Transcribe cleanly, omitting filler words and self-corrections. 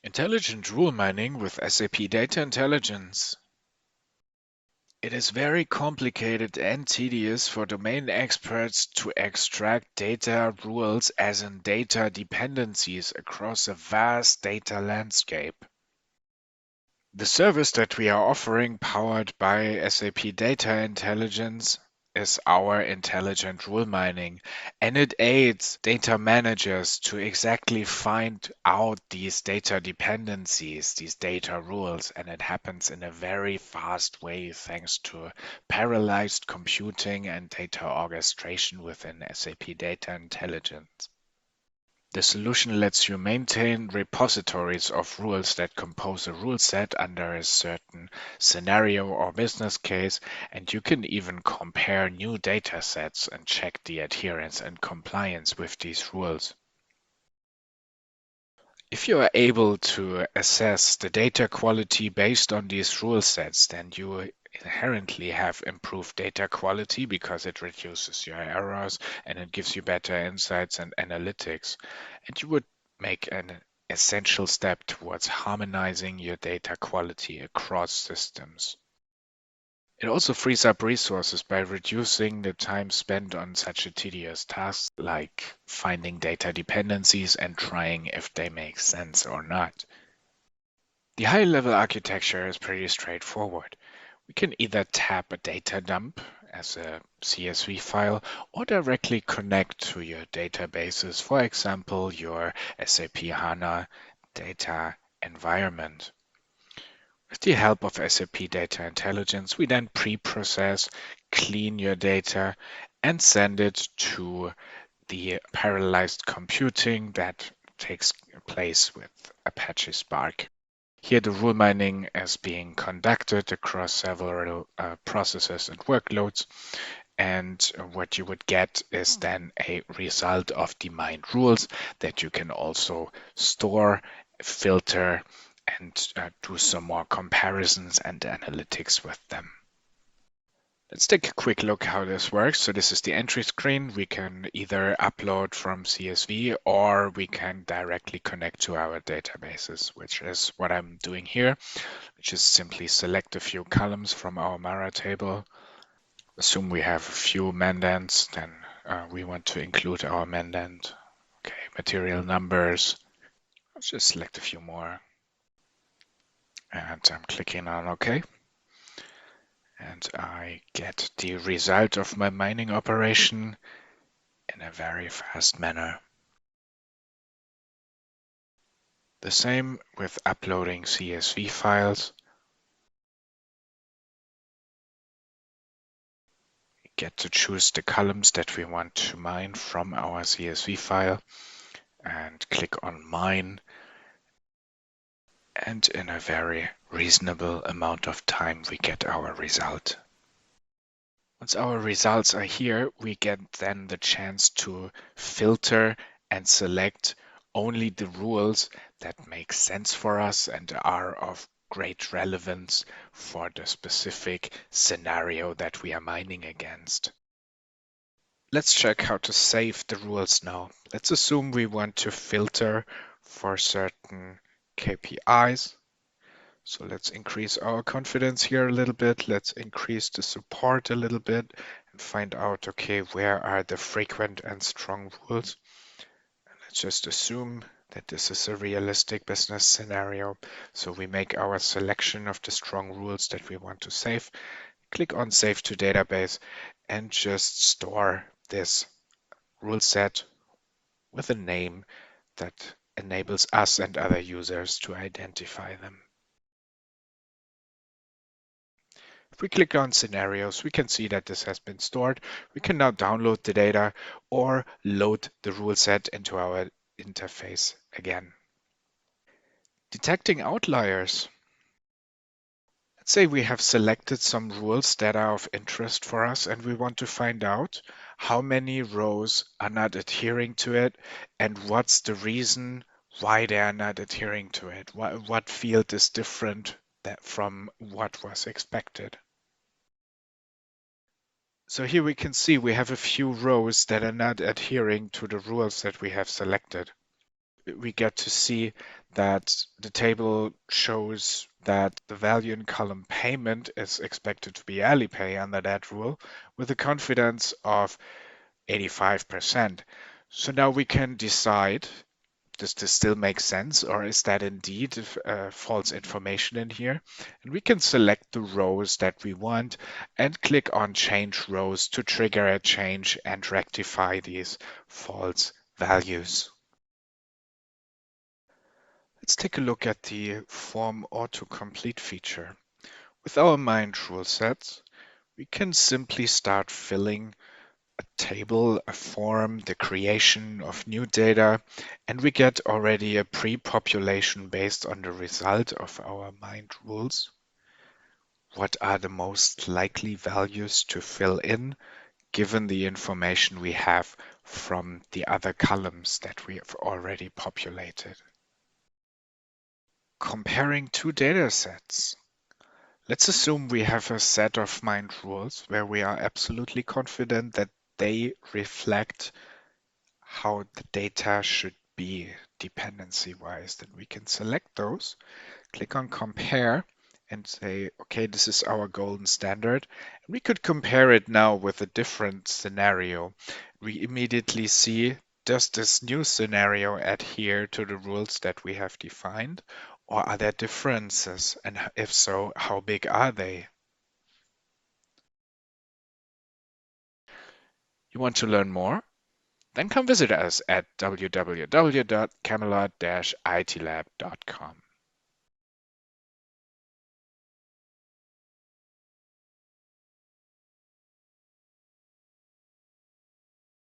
Intelligent rule mining with SAP Data Intelligence. It is very complicated and tedious for domain experts to extract data rules as in data dependencies across a vast data landscape. The service that we are offering, powered by SAP Data Intelligence, is our intelligent rule mining, and it aids data managers to exactly find out these data dependencies, these data rules, and it happens in a very fast way thanks to parallelized computing and data orchestration within SAP Data Intelligence. The solution lets you maintain repositories of rules that compose a rule set under a certain scenario or business case, and you can even compare new data sets and check the adherence and compliance with these rules. If you are able to assess the data quality based on these rule sets, then you inherently have improved data quality because it reduces your errors and it gives you better insights and analytics. And you would make an essential step towards harmonizing your data quality across systems. It also frees up resources by reducing the time spent on such a tedious task like finding data dependencies and trying if they make sense or not. The high-level architecture is pretty straightforward. We can either tap a data dump as a CSV file or directly connect to your databases, for example, your SAP HANA data environment. With the help of SAP Data Intelligence, we then pre-process, clean your data, and send it to the parallelized computing that takes place with Apache Spark. Here, the rule mining is being conducted across several processes and workloads. And what you would get is then a result of the mined rules that you can also store, filter, and do some more comparisons and analytics with them. Let's take a quick look how this works. So this is the entry screen. We can either upload from CSV or we can directly connect to our databases, which is what I'm doing here, which is simply select a few columns from our Mara table. Assume we have a few mandants, then we want to include our mandant. Okay, material numbers. Let's just select a few more. And I'm clicking on OK. And I get the result of my mining operation in a very fast manner. The same with uploading CSV files. We get to choose the columns that we want to mine from our CSV file and click on Mine. And in a very reasonable amount of time, we get our result. Once our results are here, we get then the chance to filter and select only the rules that make sense for us and are of great relevance for the specific scenario that we are mining against. Let's check how to save the rules now. Let's assume we want to filter for certain KPIs. So let's increase our confidence here a little bit. Let's increase the support a little bit and find out, okay, where are the frequent and strong rules? And let's just assume that this is a realistic business scenario. So we make our selection of the strong rules that we want to save. Click on Save to Database and just store this rule set with a name that enables us and other users to identify them. If we click on scenarios, we can see that this has been stored. We can now download the data or load the rule set into our interface again. Detecting outliers. Let's say we have selected some rules that are of interest for us and we want to find out how many rows are not adhering to it and what's the reason why they are not adhering to it. What field is different from what was expected. So here we can see we have a few rows that are not adhering to the rules that we have selected. we get to see that the table shows that the value in column payment is expected to be Alipay under that rule with a confidence of 85%. So now we can decide, does this still make sense, or is that indeed false information in here? And we can select the rows that we want and click on Change Rows to trigger a change and rectify these false values. Let's take a look at the form autocomplete feature. With our mind rule sets, we can simply start filling a table, a form, the creation of new data, and we get already a pre-population based on the result of our mind rules. What are the most likely values to fill in given the information we have from the other columns that we have already populated? Comparing two data sets. Let's assume we have a set of mind rules where we are absolutely confident that they reflect how the data should be dependency-wise. Then we can select those, click on compare, and say, okay, this is our golden standard. And we could compare it now with a different scenario. We immediately see, does this new scenario adhere to the rules that we have defined? Or are there differences? And if so, how big are they? You want to learn more? Then come visit us at www.camelot-itlab.com.